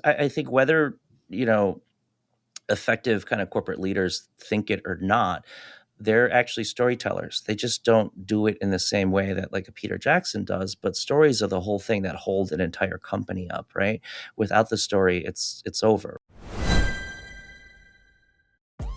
I think whether, you know, effective kind of corporate leaders think it or not, they're actually storytellers. They just don't do it in the same way that like a Peter Jackson does, but stories are the whole thing that hold an entire company up, right? Without the story, it's over.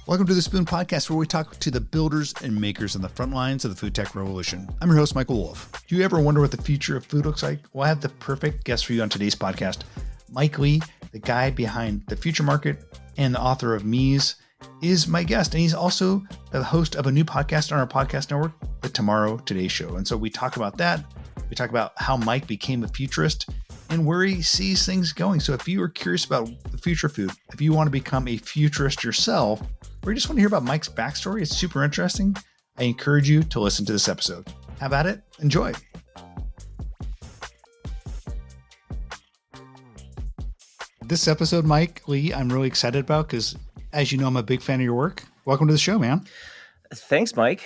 Welcome to the Spoon Podcast, where we talk to the builders and makers on the front lines of the food tech revolution. I'm your host, Michael Wolf. Do you ever wonder what the future of food looks like? Well, I have the perfect guest for you on today's podcast. Mike Lee, the guy behind The Future Market and the author of Mise, is my guest. And he's also the host of a new podcast on our podcast network, The Tomorrow Today Show. And so we talk about that. We talk about how Mike became a futurist and where he sees things going. So if you are curious about the future of food, if you want to become a futurist yourself, or you just want to hear about Mike's backstory, it's super interesting. I encourage you to listen to this episode. Have at it. Enjoy. This episode, Mike Lee, I'm really excited about because, as you know, I'm a big fan of your work. Welcome to the show, man. Thanks, Mike.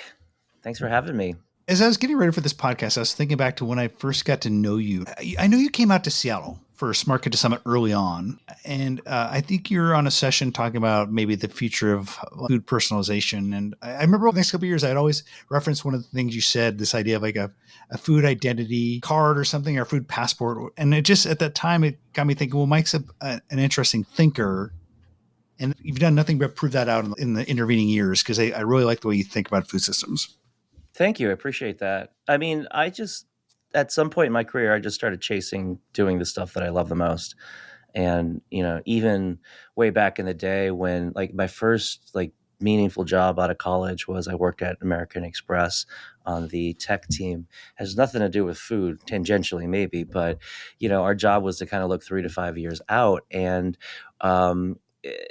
Thanks for having me. As I was getting ready for this podcast, I was thinking back to when I first got to know you. I know you came out to Seattle for Smart Kid to Summit early on. And I think you're on a session talking about maybe the future of food personalization. And I remember over the next couple of years, I'd always reference one of the things you said, this idea of like a food identity card or something, or a food passport. And it just, at that time, it got me thinking, well, Mike's an interesting thinker. And you've done nothing but prove that out in the intervening years, because I really like the way you think about food systems. Thank you. I appreciate that. I mean, at some point in my career, I just started chasing doing the stuff that I love the most. And, you know, even way back in the day when like my first like meaningful job out of college was I worked at American Express on the tech team. Has nothing to do with food, tangentially maybe, but, you know, our job was to kind of look 3 to 5 years out. And,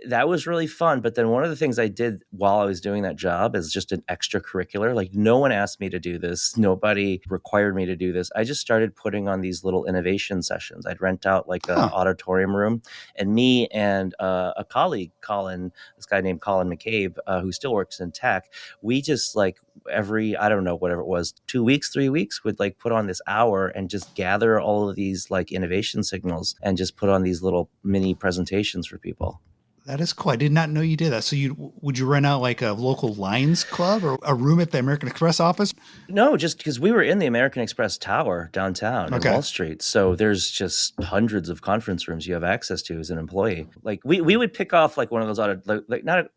that was really fun. But then one of the things I did while I was doing that job is just an extracurricular. Like no one asked me to do this. Nobody required me to do this. I just started putting on these little innovation sessions. I'd rent out like an auditorium room, and me and a colleague, Colin, this guy named Colin McCabe, who still works in tech, we just like every, I don't know, whatever it was, 2 weeks, 3 weeks, would like put on this hour and just gather all of these like innovation signals and just put on these little mini presentations for people. That is cool. I did not know you did that. So would you rent out like a local Lions club or a room at the American Express office? No, just because we were in the American Express Tower downtown in Wall Street. So there's just hundreds of conference rooms you have access to as an employee. Like we would pick off like one of those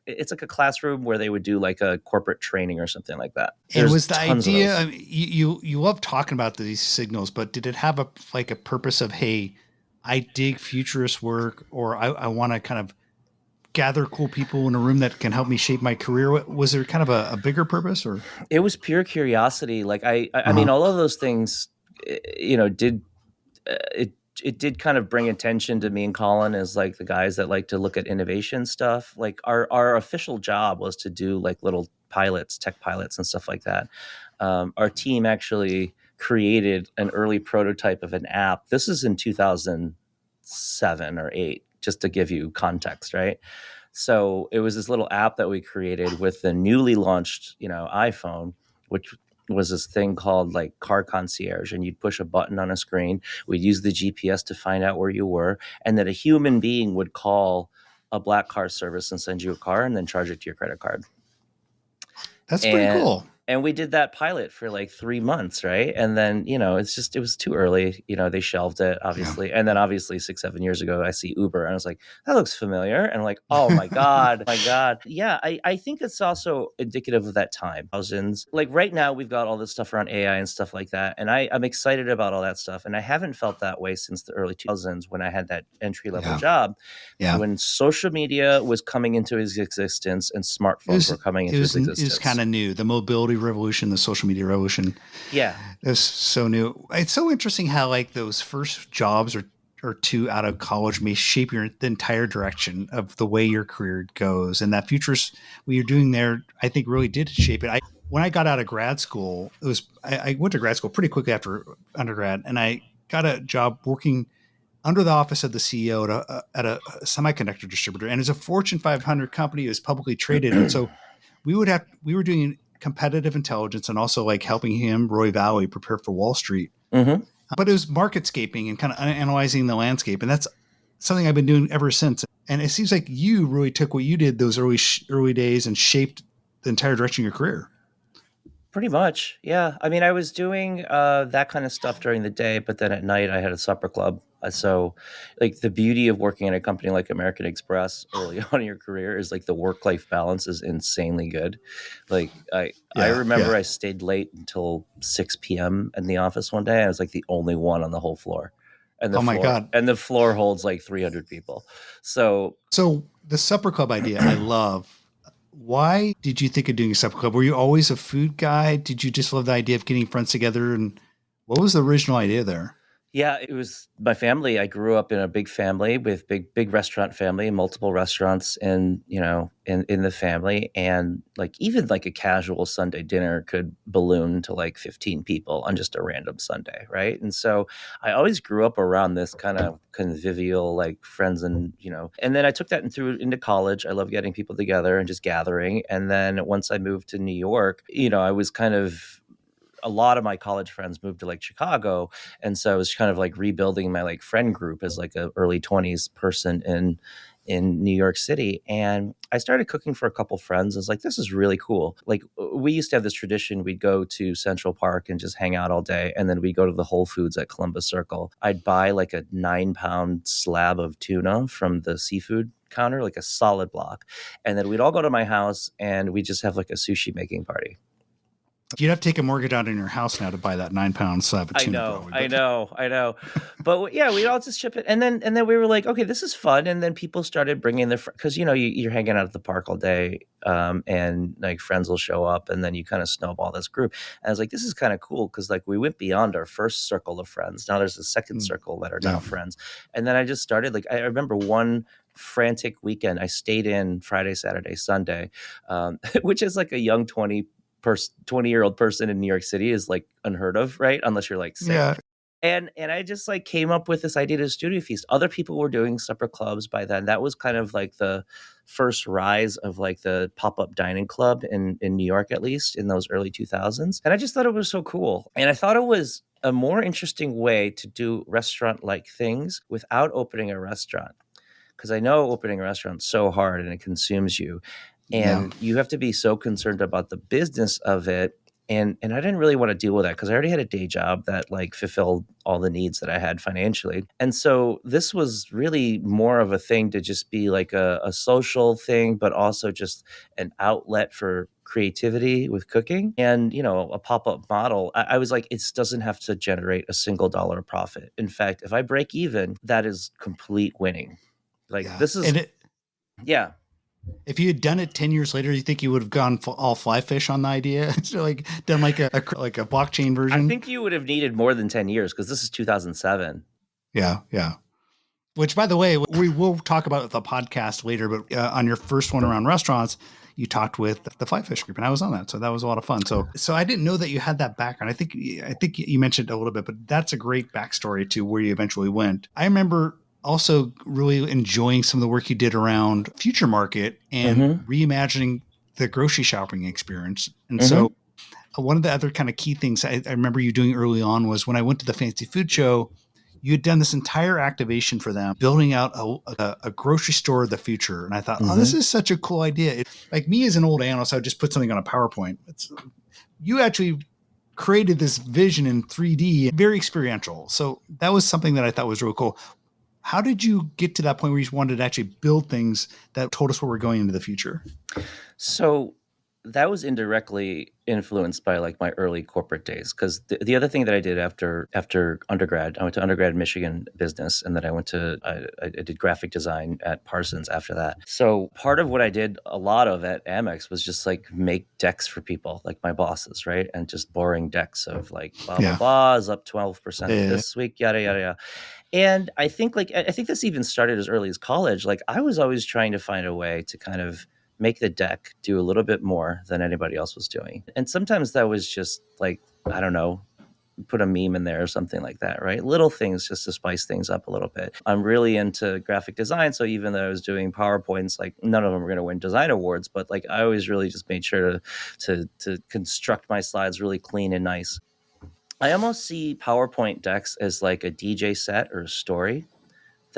it's like a classroom where they would do like a corporate training or something like that. And was the idea, I mean, you love talking about these signals, but did it have a purpose of, hey, I dig futurist work, or I want to kind of gather cool people in a room that can help me shape my career? Was there kind of a bigger purpose, or? It was pure curiosity. Like I mean, all of those things, you know, it did kind of bring attention to me and Colin as like the guys that like to look at innovation stuff. Like our official job was to do like little pilots, tech pilots and stuff like that. Our team actually created an early prototype of an app. This is in 2007 or 8. Just to give you context, right? So it was this little app that we created with the newly launched, you know, iPhone, which was this thing called like Car Concierge, and you'd push a button on a screen. We'd use the GPS to find out where you were, and that a human being would call a black car service and send you a car and then charge it to your credit card. That's pretty cool. And we did that pilot for like 3 months, right? And then, you know, it was too early. You know, they shelved it, obviously. Yeah. And then obviously 6-7 years ago, I see Uber and I was like, that looks familiar. And I'm like, oh my God, my God. Yeah, I think it's also indicative of that time. Thousands. Like right now, we've got all this stuff around AI and stuff like that. And I'm excited about all that stuff. And I haven't felt that way since the early 2000s when I had that entry-level job. Yeah. When social media was coming into its existence and smartphones were coming into its existence. It was kind of new. The mobility revolution, the social media revolution. Yeah. It was so new. It's so interesting how like those first jobs or two out of college may shape the entire direction of the way your career goes. And that futurist, what you're doing there, I think really did shape it. When I got out of grad school, I went to grad school pretty quickly after undergrad, and I got a job working under the office of the CEO at a semiconductor distributor. And it's a Fortune 500 company. It was publicly traded. And so we were doing competitive intelligence and also like helping him, Roy Valley, prepare for Wall Street. Mm-hmm. But it was marketscaping and kind of analyzing the landscape. And that's something I've been doing ever since. And it seems like you really took what you did those early days and shaped the entire direction of your career. Pretty much, yeah. I mean, I was doing that kind of stuff during the day, but then at night I had a supper club. So, like the beauty of working in a company like American Express early on in your career is like the work life balance is insanely good. Like I Yeah, remember yeah. I stayed late until 6 p.m. in the office one day. I was like the only one on the whole floor, Oh my God. and the floor holds like 300 people. So So the supper club idea, I love. Why did you think of doing a supper club? Were you always a food guy? Did you just love the idea of getting friends together? And what was the original idea there? yeah, it was my family. I grew up in a big family with big restaurant family, multiple restaurants in the family. And like even like a casual Sunday dinner could balloon to like 15 people on just a random Sunday, right? And so I always grew up around this kind of convivial like friends and then I took that and threw it into college. I love getting people together and just gathering. And then once I moved to New York, I was kind of a lot of my college friends moved to like Chicago, and so I was kind of like rebuilding my like friend group as like a early 20s person in New York City. And I started cooking for a couple friends. I was like, this is really cool. Like we used to have this tradition. We'd go to Central Park and just hang out all day. And then we'd go to the Whole Foods at Columbus Circle. I'd buy like a 9-pound slab of tuna from the seafood counter, like a solid block. And then we'd all go to my house and we just have like a sushi making party. You'd have to take a mortgage out in your house now to buy that 9 pound slab of I tuna, know, probably. I But know, I know, but yeah, we'd all just chip it, and then we were like, okay, this is fun, and then people started bringing their because you're hanging out at the park all day, and like friends will show up, and then you kind of snowball this group. And I was like, this is kind of cool because like we went beyond our first circle of friends. Now there's a second circle that are now yeah, friends, and then I just started like I remember one frantic weekend. I stayed in Friday, Saturday, Sunday, which is like a young 20-year-old person in New York City is like unheard of, right? Unless you're like sick. yeah, And I just like came up with this idea to studio feast. Other people were doing supper clubs by then. That was kind of like the first rise of like the pop-up dining club in New York, at least in those early 2000s. And I just thought it was so cool. And I thought it was a more interesting way to do restaurant like things without opening a restaurant. Because I know opening a restaurant's so hard and it consumes you, yeah. and you have to be so concerned about the business of it. And I didn't really want to deal with that because I already had a day job that like fulfilled all the needs that I had financially. And so this was really more of a thing to just be like a social thing, but also just an outlet for creativity with cooking. And a pop-up model, I was like, it doesn't have to generate a single dollar profit. In fact, if I break even, that is complete winning. Like Yeah. this is And yeah. if you had done it 10 years later, you think you would have gone all fly fish on the idea? So like done like a blockchain I version? think you would have needed more than 10 years because this is 2007. Yeah, yeah. Which, by the way, we will talk about the podcast later. But on your first one around restaurants, you talked with the Fly Fish group, and I was on that, so that was a lot of fun. So I didn't know that you had that background. I think you mentioned a little bit, but that's a great backstory to where you eventually went. I remember also really enjoying some of the work you did around Future Market and Mm-hmm. reimagining the grocery shopping experience. And so Mm-hmm. one of the other kind of key things I remember you doing early on was when I went to the Fancy Food Show, you had done this entire activation for them, building out a grocery store of the future. And I thought, oh, this Mm-hmm. is such a cool idea. Like me as an old analyst, I would just put something on a PowerPoint. You actually created this vision in 3D, very experiential. So that was something that I thought was really cool. How did you get to that point where you wanted to actually build things that told us where we're going into the future? So that was indirectly influenced by like my early corporate days because the other thing that I did after undergrad, I went to undergrad Michigan business, and then I did graphic design at Parsons after that. So part of what I did a lot of at Amex was just like make decks for people like my bosses, right? And just boring decks of like blah blah Yeah. blah is up 12% Yeah. this week, yada yada yada. And I think this even started as early as college. Like I was always trying to find a way to kind of make the deck do a little bit more than anybody else was doing. And sometimes that was just like, I don't know, put a meme in there or something like that, right? Little things just to spice things up a little bit. I'm really into graphic design. So even though I was doing PowerPoints, like none of them were going to win design awards, but like I always really just made sure to construct my slides really clean and nice. I almost see PowerPoint decks as like a DJ set or a story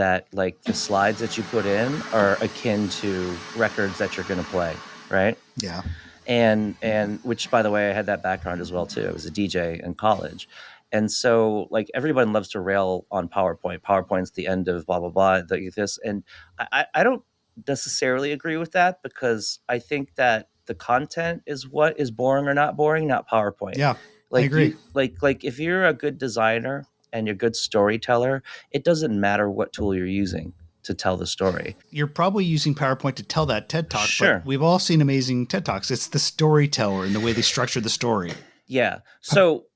that like the slides that you put in are akin to records that you're going to play, right? Yeah. And which, by the way, I had that background as well too. I was a DJ in college. And so like everyone loves to rail on PowerPoint's the end of blah blah blah, this. And I don't necessarily agree with that, because I think that the content is what is boring or not boring, not PowerPoint. Yeah, I Like agree. you like if you're a good designer and you're a good storyteller, it doesn't matter what tool you're using to tell the story. You're probably using PowerPoint to tell that TED Talk, but Sure. we've all seen amazing TED Talks. It's the storyteller and the way they structure the story. Yeah. So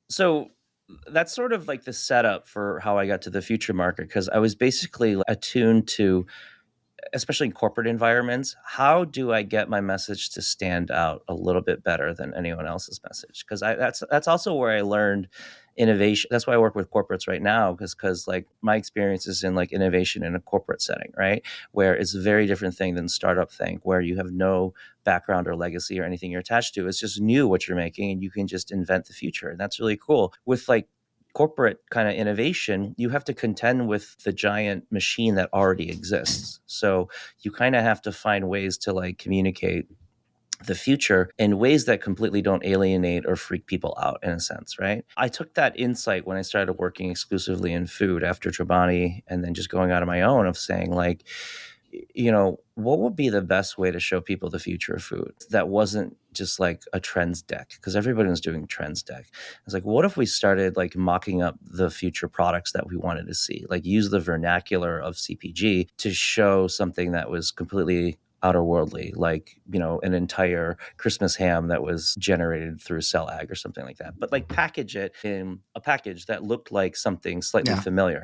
that's sort of like the setup for how I got to the future market, because I was basically attuned to, especially in corporate environments, how do I get my message to stand out a little bit better than anyone else's message? Because that's also where I learned innovation. That's why I work with corporates right now, because like my experience is in like innovation in a corporate setting, right? Where it's a very different thing than startup thing, where you have no background or legacy or anything you're attached to. It's just new what you're making, and you can just invent the future. And that's really cool. With like corporate kind of innovation, you have to contend with the giant machine that already exists. So you kind of have to find ways to like communicate the future in ways that completely don't alienate or freak people out, in a sense, right? I took that insight when I started working exclusively in food after Chobani, and then just going out on my own, of saying like, what would be the best way to show people the future of food that wasn't just like a trends deck? Because everybody was doing trends deck. It's like, what if we started like mocking up the future products that we wanted to see, like use the vernacular of CPG to show something that was completely outerworldly, like, an entire Christmas ham that was generated through cell ag or something like that, but like package it in a package that looked like something slightly familiar.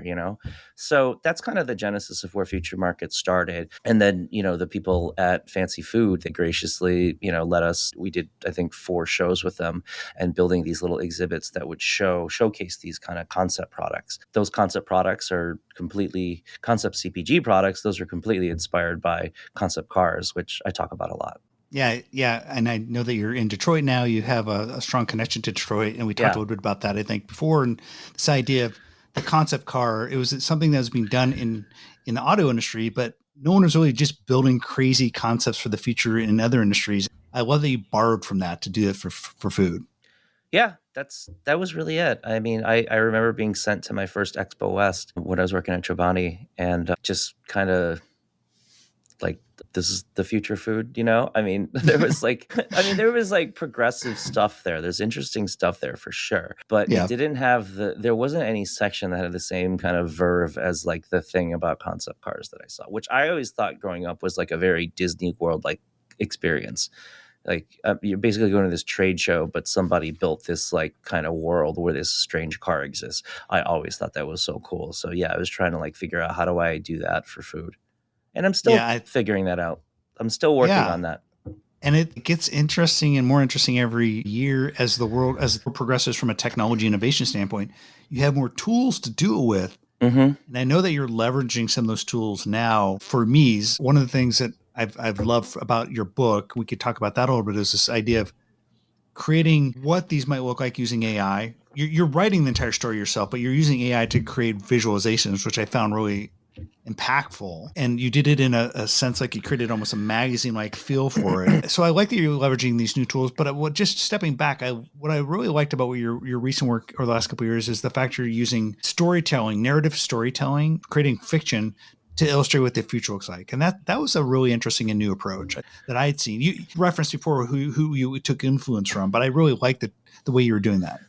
So that's kind of the genesis of where Future Market started. And then, the people at Fancy Food, they graciously, let us, we did, I think, 4 shows with them, and building these little exhibits that would showcase these kind of concept products. Those concept products are completely concept CPG products. Those are completely inspired by concept cars, which I talk about a lot. Yeah, yeah. And I know that you're in Detroit now. You have a strong connection to Detroit. And we talked a little bit about that, I think, before. And this idea of the concept car, it was something that was being done in the auto industry, but no one was really just building crazy concepts for the future in other industries. I love that you borrowed from that to do it for food. Yeah, that was really it. I mean, I remember being sent to my first Expo West when I was working at Chobani, and just kind of like, this is the future food, I mean, there was like progressive stuff there. There's interesting stuff there for sure, but Yeah. it didn't have there wasn't any section that had the same kind of verve as like the thing about concept cars that I saw, which I always thought growing up was like a very Disney World like experience. Like, you're basically going to this trade show, but somebody built this like kind of world where this strange car exists. I always thought that was so cool. So yeah, I was trying to like figure out, how do I do that for food? And I'm still figuring that out. I'm still working on that. And it gets interesting and more interesting every year as the world progresses from a technology innovation standpoint. You have more tools to do it with. Mm-hmm. And I know that you're leveraging some of those tools now. For Mise, one of the things that I've loved about your book, we could talk about that a little bit, is this idea of creating what these might look like using AI. You're writing the entire story yourself, but you're using AI to create visualizations, which I found really impactful. And you did it in a sense like you created almost a magazine-like feel for it. So I like that you're leveraging these new tools, but just stepping back, what I really liked about your recent work over the last couple of years is the fact you're using storytelling, narrative storytelling, creating fiction to illustrate what the future looks like. And that was a really interesting and new approach that I had seen. You referenced before who you took influence from, but I really liked the way you were doing that.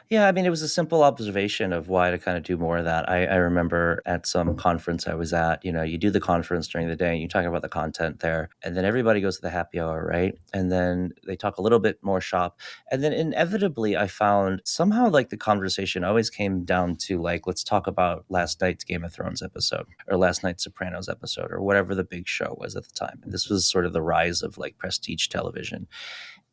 Yeah, I mean, it was a simple observation of why to kind of do more of that. I remember at some conference I was at, you do the conference during the day and you talk about the content there, and then everybody goes to the happy hour, right? And then they talk a little bit more shop. And then inevitably I found somehow like the conversation always came down to like, let's talk about last night's Game of Thrones episode or last night's Sopranos episode or whatever the big show was at the time. And this was sort of the rise of like prestige television.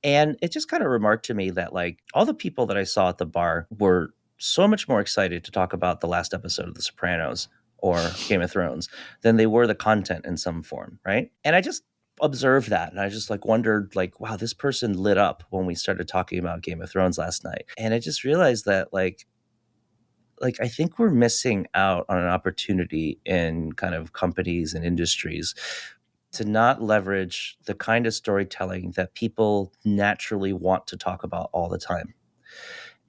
And it just kind of remarked to me that like all the people that I saw at the bar were so much more excited to talk about the last episode of The Sopranos or Game of Thrones than they were the content in some form, right? And I just observed that, and I just like wondered like, wow, this person lit up when we started talking about Game of Thrones last night. And I just realized that like like I think we're missing out on an opportunity in kind of companies and industries to not leverage the kind of storytelling that people naturally want to talk about all the time.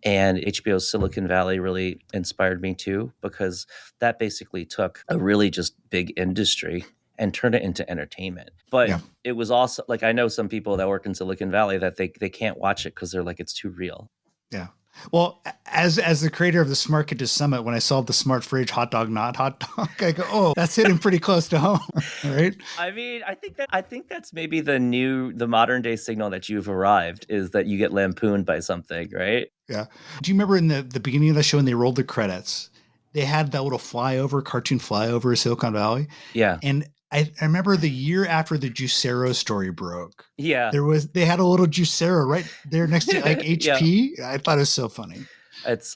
And HBO's Silicon Valley really inspired me too, because that basically took a really just big industry and turned it into entertainment. But Yeah. it was also like, I know some people that work in Silicon Valley that they can't watch it because they're like, it's too real. Yeah. Well, as the creator of the Smart Kitchen Summit, when I saw the smart fridge hot dog, not hot dog, I go, oh, that's hitting pretty close to home, right? I mean, I think that's maybe the modern day signal that you've arrived, is that you get lampooned by something, right? Yeah. Do you remember in the beginning of the show when they rolled the credits, they had that little cartoon flyover of Silicon Valley? Yeah. And I remember the year after the Juicero story broke, Yeah. they had a little Juicero right there next to like Yeah. HP. I thought it was so funny.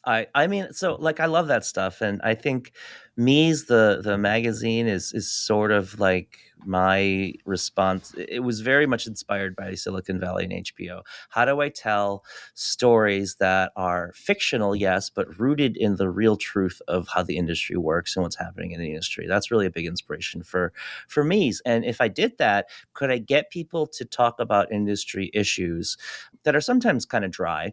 I mean, so like I love that stuff, and I think Mise, the magazine, is sort of like my response. It was very much inspired by Silicon Valley and HBO. How do I tell stories that are fictional, yes, but rooted in the real truth of how the industry works and what's happening in the industry? That's really a big inspiration for Mise. And if I did that, could I get people to talk about industry issues that are sometimes kind of dry?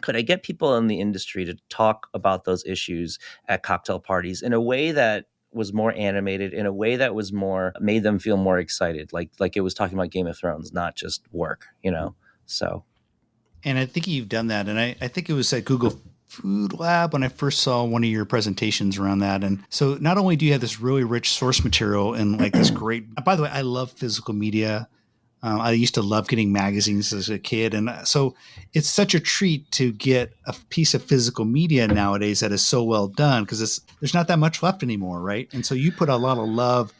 Could I get people in the industry to talk about those issues at cocktail parties in a way that was more animated, in a way that was more made them feel more excited, like it was talking about Game of Thrones, not just work, you know? So And I think you've done that. And I think it was at Google Food Lab when I first saw one of your presentations around that. And so not only do you have this really rich source material and like this great, by the way, I love physical media. I used to love getting magazines as a kid. And so it's such a treat to get a piece of physical media nowadays that is so well done because there's not that much left anymore, right? And so you put a lot of love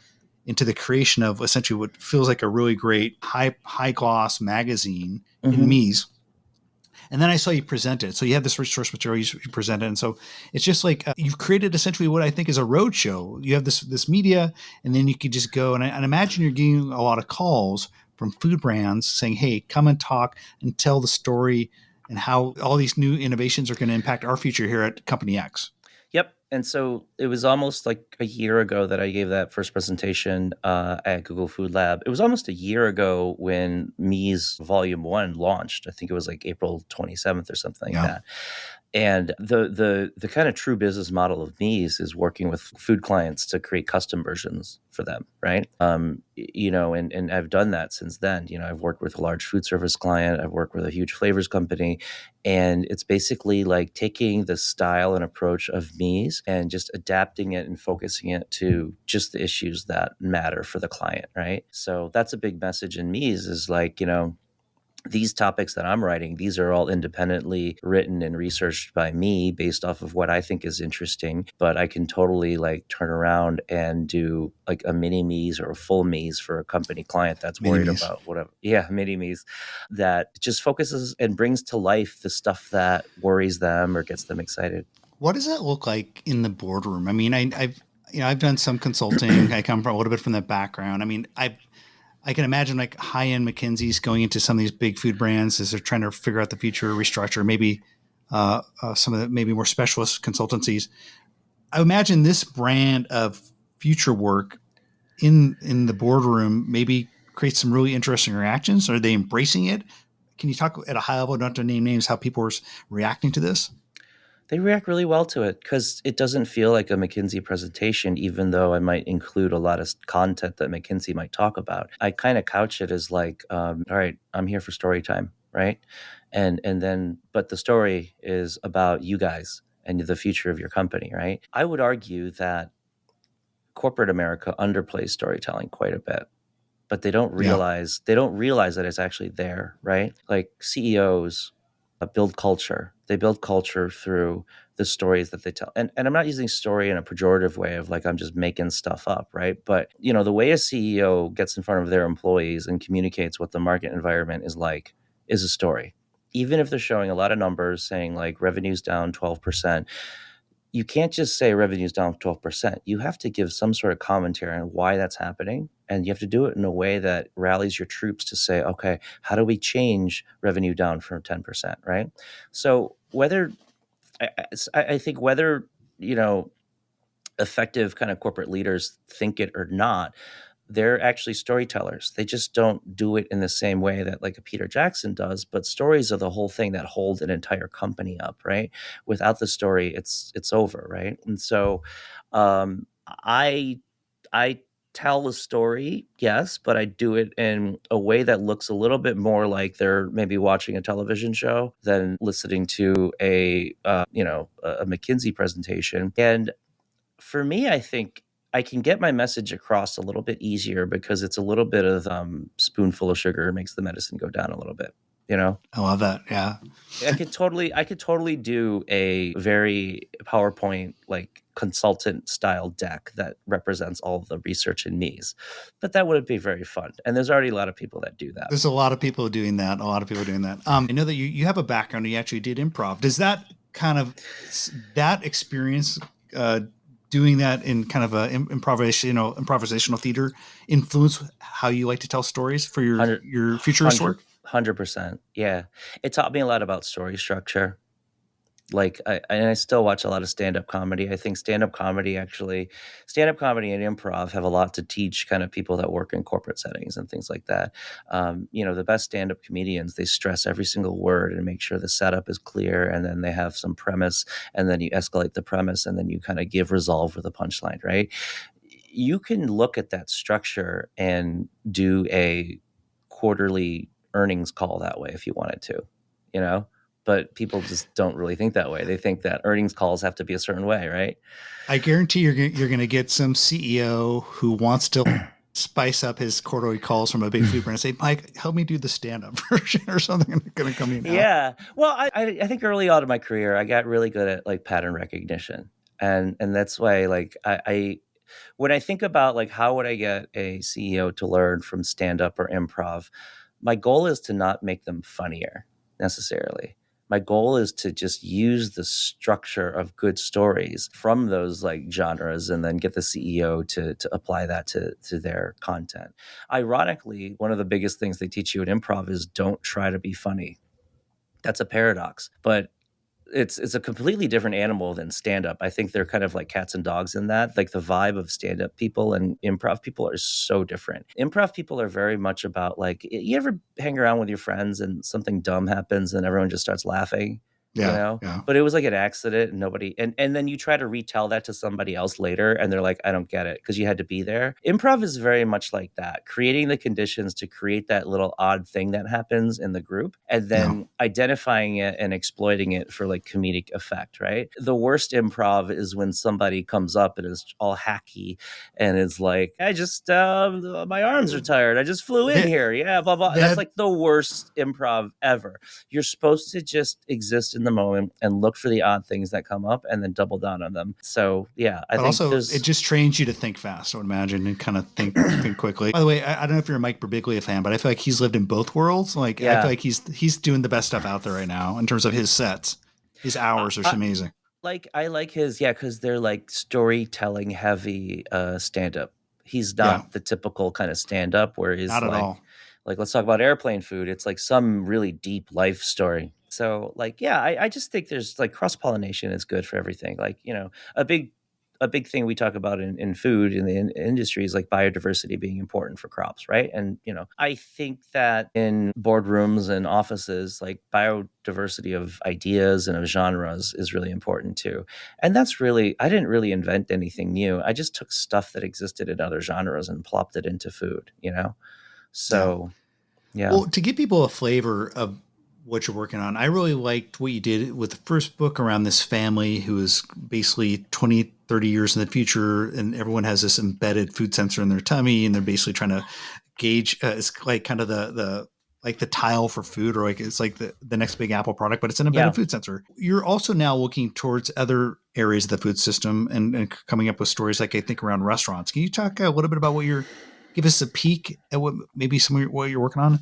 into the creation of essentially what feels like a really great high gloss magazine in mhm. Mise. And then I saw you present it. So you have this rich source material you present it. And so it's just like you've created essentially what I think is a road show. You have this media, and then you could just go. And I imagine you're getting a lot of calls from food brands saying, hey, come and talk and tell the story and how all these new innovations are going to impact our future here at Company X. Yep. And so it was almost like a year ago that I gave that first presentation at Google Food Lab. It was almost a year ago when Mise Volume 1 launched. I think it was like April 27th or something like Yeah. that. And the kind of true business model of Mise is working with food clients to create custom versions for them, right? You know, and I've done that since then. You know, I've worked with a large food service client. I've worked with a huge flavors company, and it's basically like taking the style and approach of Mise and just adapting it and focusing it to just the issues that matter for the client, right? So that's a big message in Mise is like, you know, these topics that I'm writing, these are all independently written and researched by me based off of what I think is interesting. But I can totally like turn around and do like a mini Mise or a full Mise for a company client that's Mini worried Mise. about whatever. Yeah, mini Mise that just focuses and brings to life the stuff that worries them or gets them excited. What does that look like in the boardroom? I mean, I've done some consulting. I come from a little bit from that background. I mean, I can imagine like high end McKinsey's going into some of these big food brands as they're trying to figure out the future, restructure, maybe some of the maybe more specialist consultancies. I imagine this brand of future work in the boardroom maybe creates some really interesting reactions. Are they embracing it? Can you talk at a high level, not to name names, how people are reacting to this? They react really well to it because it doesn't feel like a McKinsey presentation, even though I might include a lot of content that McKinsey might talk about. I kind of couch it as like, all right, I'm here for story time, right? And then, but the story is about you guys and the future of your company, right? I would argue that corporate America underplays storytelling quite a bit, but Yeah. they don't realize that it's actually there, right? Like CEOs build culture. They build culture through the stories that they tell. And I'm not using story in a pejorative way of like I'm just making stuff up, right? But you know, the way a CEO gets in front of their employees and communicates what the market environment is like is a story. Even if they're showing a lot of numbers saying like revenue's down 12%, you can't just say revenue's down 12%. You have to give some sort of commentary on why that's happening. And you have to do it in a way that rallies your troops to say, okay, how do we change revenue down from 10%, right? So whether I think whether, you know, effective kind of corporate leaders think it or not, they're actually storytellers. They just don't do it in the same way that like a Peter Jackson does, but stories are the whole thing that hold an entire company up, right? Without the story, it's over, right? And so I tell a story, yes, but I do it in a way that looks a little bit more like they're maybe watching a television show than listening to a McKinsey presentation. And for me, I think I can get my message across a little bit easier because it's a little bit of spoonful of sugar makes the medicine go down a little bit, you know? I love that. Yeah. I could totally do a very PowerPoint like consultant style deck that represents all of the research in Mise, but that wouldn't be very fun. And there's already a lot of people that do that. There's a lot of people doing that. A lot of people doing that. I know that you have a background. You actually did improv. Does that kind of that experience doing that in kind of a improvisational theater influence how you like to tell stories for your 100, your futurist work? 100%. Yeah. It taught me a lot about story structure. Like I still watch a lot of stand-up comedy. I think stand-up comedy and improv have a lot to teach kind of people that work in corporate settings and things like that. The best stand-up comedians, they stress every single word and make sure the setup is clear, and then they have some premise, and then you escalate the premise, and then you kind of give resolve with a punchline, right? You can look at that structure and do a quarterly earnings call that way if you wanted to, you know? But people just don't really think that way. They think that earnings calls have to be a certain way, right? I guarantee you're going to get some CEO who wants to spice up his quarterly calls from a big food brand and say, Mike, help me do the stand-up version or something. Going to come in now. Yeah. Well, I think early on in my career, I got really good at like pattern recognition. And that's why like I when I think about like how would I get a CEO to learn from stand-up or improv, my goal is to not make them funnier necessarily. My goal is to just use the structure of good stories from those like genres and then get the CEO to apply that to their content. Ironically, one of the biggest things they teach you in improv is don't try to be funny. That's a paradox, but it's a completely different animal than stand up. I think they're kind of like cats and dogs in that. Like the vibe of stand up people and improv people are so different. Improv people are very much about like you ever hang around with your friends and something dumb happens and everyone just starts laughing, you Yeah. know? Yeah. But it was like an accident and nobody and then you try to retell that to somebody else later and they're like, I don't get it because you had to be there. Improv is very much like that, creating the conditions to create that little odd thing that happens in the group and then identifying it and exploiting it for like comedic effect, right? The worst improv is when somebody comes up and is all hacky and is like, I just my arms are tired. I just flew in here. Yeah, blah blah. That's like the worst improv ever. You're supposed to just exist in the moment and look for the odd things that come up and then double down on them. So yeah, I think also it just trains you to think fast, I would imagine, and kind of think quickly. By the way, I don't know if you're a Mike Birbiglia fan, but I feel like he's lived in both worlds. Like I feel like he's doing the best stuff out there right now in terms of his sets. His hours are amazing. I like his, because they're like storytelling heavy stand up. He's not the typical kind of stand up where he's not at all. Like, let's talk about airplane food. It's like some really deep life story. So like, yeah, I just think there's like cross pollination is good for everything. Like, a big thing we talk about in food in the industry is like biodiversity being important for crops, right? And I think that in boardrooms and offices, like biodiversity of ideas and of genres is really important too. And that's really, I didn't really invent anything new. I just took stuff that existed in other genres and plopped it into food, So yeah. Well, to give people a flavor of what you're working on, I really liked what you did with the first book around this family who is basically 20, 30 years in the future, and everyone has this embedded food sensor in their tummy, and they're basically trying to gauge. It's like kind of the tile for food, or like it's like the next big Apple product, but it's an embedded food sensor. You're also now looking towards other areas of the food system and coming up with stories like I think around restaurants. Can you talk a little bit about give us a peek at what maybe what you're working on?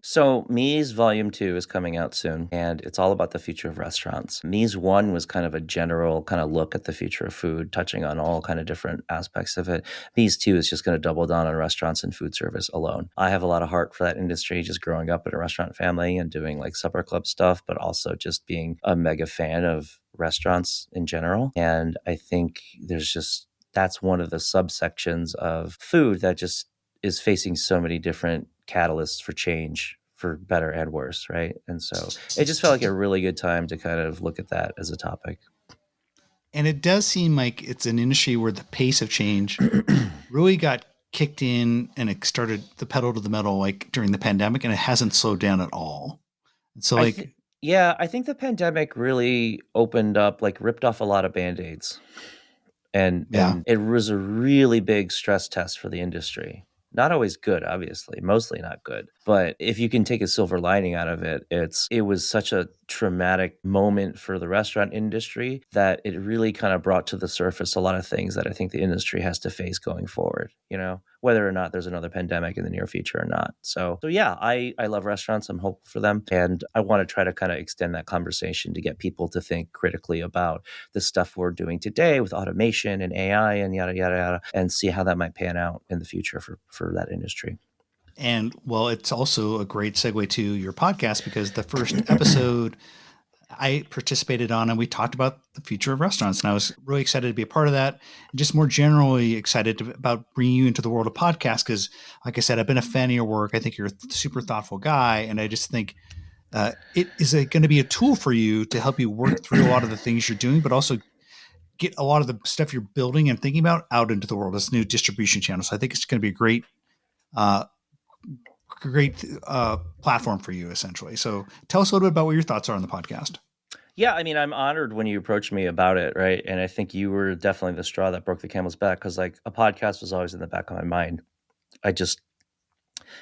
So Mise Volume 2 is coming out soon, and it's all about the future of restaurants. Mise 1 was kind of a general kind of look at the future of food, touching on all kind of different aspects of it. Mise 2 is just going to double down on restaurants and food service alone. I have a lot of heart for that industry, just growing up in a restaurant family and doing like supper club stuff, but also just being a mega fan of restaurants in general. And I think that's one of the subsections of food that just is facing so many different catalysts for change for better and worse, right? And so it just felt like a really good time to kind of look at that as a topic. And it does seem like it's an industry where the pace of change really got kicked in and it started the pedal to the metal like during the pandemic, and it hasn't slowed down at all. And so I think, yeah, I think the pandemic really opened up, like ripped off a lot of band-aids. And it was a really big stress test for the industry. Not always good, obviously, mostly not good. But if you can take a silver lining out of it, it was such a traumatic moment for the restaurant industry that it really kind of brought to the surface a lot of things that I think the industry has to face going forward, whether or not there's another pandemic in the near future or not. So yeah, I love restaurants. I'm hopeful for them. And I want to try to kind of extend that conversation to get people to think critically about the stuff we're doing today with automation and AI and yada, yada, yada, and see how that might pan out in the future for that industry. And well, it's also a great segue to your podcast because the first episode I participated on and we talked about the future of restaurants. And I was really excited to be a part of that. And just more generally excited about bringing you into the world of podcasts. Because like I said, I've been a fan of your work. I think you're a super thoughtful guy. And I just think it is going to be a tool for you to help you work through a lot of the things you're doing, but also get a lot of the stuff you're building and thinking about out into the world as new distribution channels. So I think it's going to be a great platform for you, essentially. So tell us a little bit about what your thoughts are on the podcast. Yeah, I mean, I'm honored when you approached me about it, right? And I think you were definitely the straw that broke the camel's back because, like, a podcast was always in the back of my mind. I just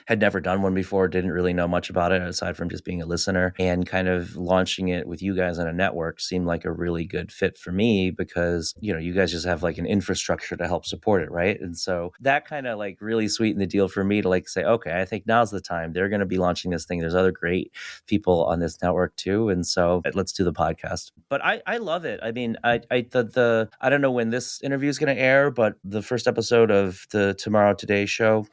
had never done one before, didn't really know much about it aside from just being a listener, and kind of launching it with you guys on a network seemed like a really good fit for me because, you guys just have like an infrastructure to help support it, right? And so that kind of like really sweetened the deal for me to like say, okay, I think now's the time. They're going to be launching this thing. There's other great people on this network too. And so let's do the podcast. But I love it. I mean, I don't know when this interview is going to air, but the first episode of the Tomorrow Today show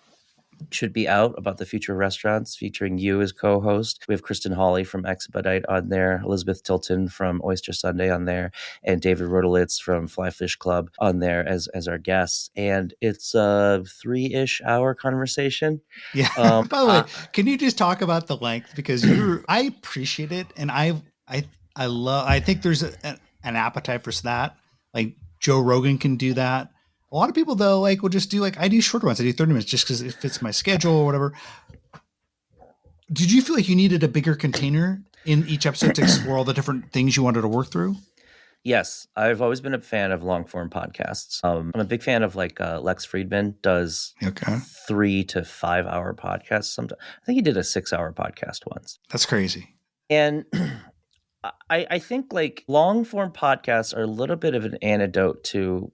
should be out about the future of restaurants, featuring you as co-host. We have Kristen Hawley from Expedite on there, Elizabeth Tilton from Oyster Sunday on there, and David Rodelitz from Fly Fish Club on there as our guests. And it's a 3-ish hour conversation. Yeah. By the way, can you just talk about the length? Because I appreciate it, and I think there's an appetite for that. Like Joe Rogan can do that. A lot of people though, like will just do like I do shorter ones. I do 30 minutes just because it fits my schedule or whatever. Did you feel like you needed a bigger container in each episode to explore all the different things you wanted to work through? Yes, I've always been a fan of long form podcasts. I'm a big fan of like Lex Friedman does 3 to 5 hour podcasts. Sometimes I think he did a 6-hour podcast once. That's crazy. And I think like long form podcasts are a little bit of an antidote to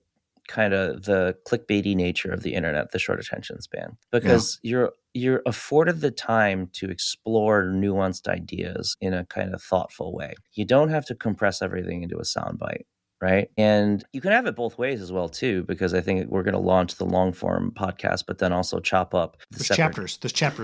kind of the clickbaity nature of the internet, the short attention span, because you're afforded the time to explore nuanced ideas in a kind of thoughtful way. You don't have to compress everything into a soundbite, right? And you can have it both ways as well too, because I think we're going to launch the long form podcast, but then also chop up there's chapters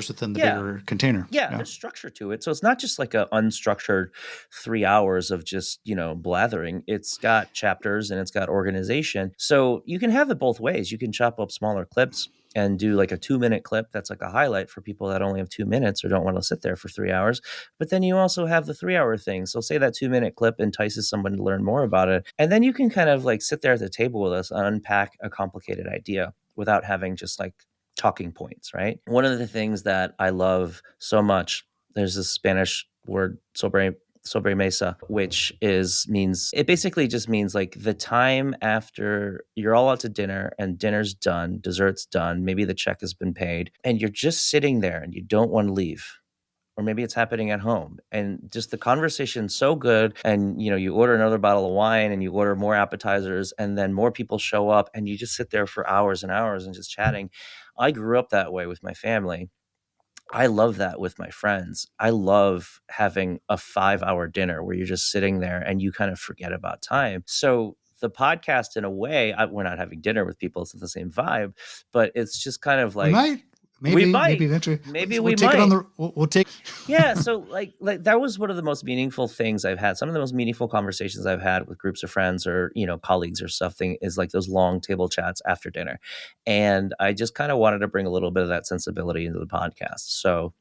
within the bigger container. Yeah, there's structure to it. So it's not just like an unstructured 3 hours of just, blathering. It's got chapters and it's got organization. So you can have it both ways. You can chop up smaller clips and do like a 2-minute clip that's like a highlight for people that only have 2 minutes or don't want to sit there for 3 hours. But then you also have the 3-hour thing. So say that 2-minute clip entices someone to learn more about it. And then you can kind of like sit there at the table with us and unpack a complicated idea without having just like talking points, right? One of the things that I love so much, there's this Spanish word, sobremesa, which it basically just means like the time after you're all out to dinner and dinner's done, dessert's done, maybe the check has been paid, and you're just sitting there and you don't want to leave. Or maybe it's happening at home and just the conversation's so good and, you order another bottle of wine and you order more appetizers and then more people show up and you just sit there for hours and hours and just chatting. I grew up that way with my family. I love that with my friends. I love having a 5-hour dinner where you're just sitting there and you kind of forget about time. So the podcast, in a way, we're not having dinner with people. It's not the same vibe, but it's just kind of We like, might, we maybe might, eventually. maybe We'll we take it on might. the. We'll take. Yeah, so like that was one of the most meaningful things I've had. Some of the most meaningful conversations I've had with groups of friends or, colleagues or something is like those long table chats after dinner. And I just kind of wanted to bring a little bit of that sensibility into the podcast. So,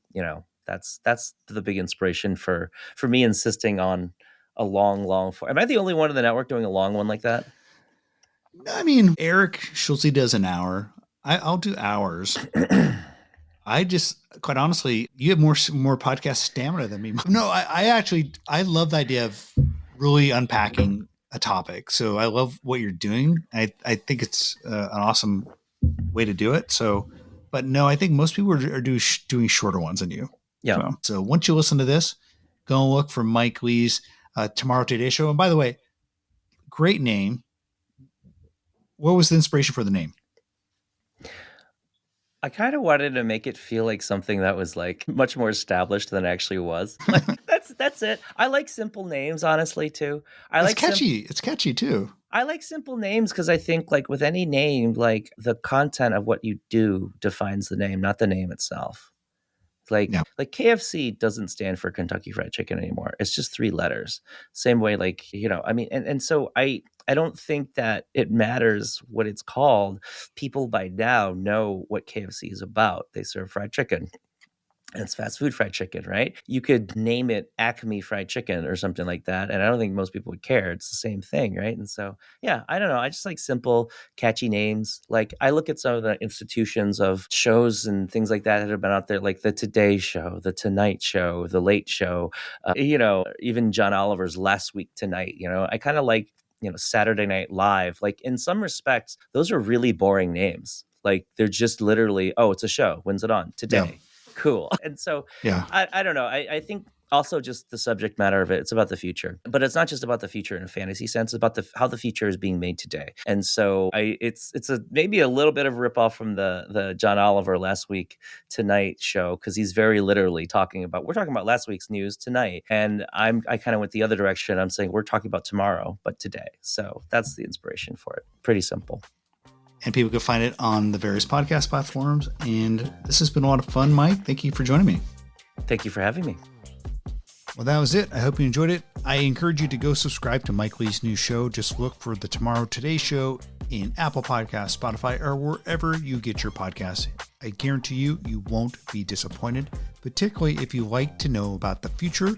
that's the big inspiration for me insisting on a long form. Am I the only one in the network doing a long one like that? I mean, Eric Schulze does an hour. I'll do hours. I just, quite honestly, you have more podcast stamina than me. No, I love the idea of really unpacking a topic. So I love what you're doing. I think it's an awesome way to do it. So, but no, I think most people are doing shorter ones than you. Yeah. So once you listen to this, go and look for Mike Lee's Tomorrow Today Show. And by the way, great name. What was the inspiration for the name? I kind of wanted to make it feel like something that was like much more established than it actually was. Like that's it. I like simple names, honestly, too. It's catchy. It's catchy too. I like simple names because I think like with any name, like the content of what you do defines the name, not the name itself. Like KFC doesn't stand for Kentucky Fried Chicken anymore. It's just 3 letters. Same way, like, I mean, and so I don't think that it matters what it's called. People by now know what KFC is about. They serve fried chicken. And it's fast food fried chicken, right? You could name it Acme Fried Chicken or something like that. And I don't think most people would care. It's the same thing, right? And so, yeah, I don't know. I just like simple, catchy names. Like I look at some of the institutions of shows and things like that have been out there, like the Today Show, the Tonight Show, the Late Show, even John Oliver's Last Week Tonight. I kind of like, Saturday Night Live. Like in some respects, those are really boring names. Like they're just literally, oh, it's a show. When's it on? Today. Yeah. Cool. And so I don't know. I think also just the subject matter of it, it's about the future, but it's not just about the future in a fantasy sense. It's about how the future is being made today. And so it's maybe a little bit of a ripoff from the John Oliver Last Week Tonight show, because he's very literally we're talking about last week's news tonight. And I kind of went the other direction. I'm saying we're talking about tomorrow, but today. So that's the inspiration for it. Pretty simple. And people can find it on the various podcast platforms. And this has been a lot of fun, Mike. Thank you for joining me. Thank you for having me. Well, that was it. I hope you enjoyed it. I encourage you to go subscribe to Mike Lee's new show. Just look for the Tomorrow Today Show in Apple Podcasts, Spotify, or wherever you get your podcasts. I guarantee you won't be disappointed, particularly if you like to know about the future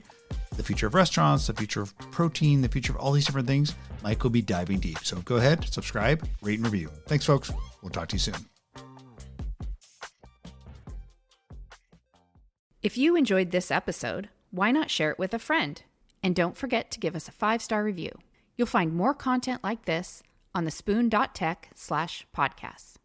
of restaurants, the future of protein, the future of all these different things. Mike will be diving deep. So go ahead, subscribe, rate, and review. Thanks, folks. We'll talk to you soon. If you enjoyed this episode, why not share it with a friend? And don't forget to give us a 5-star review. You'll find more content like this on thespoon.tech/podcasts.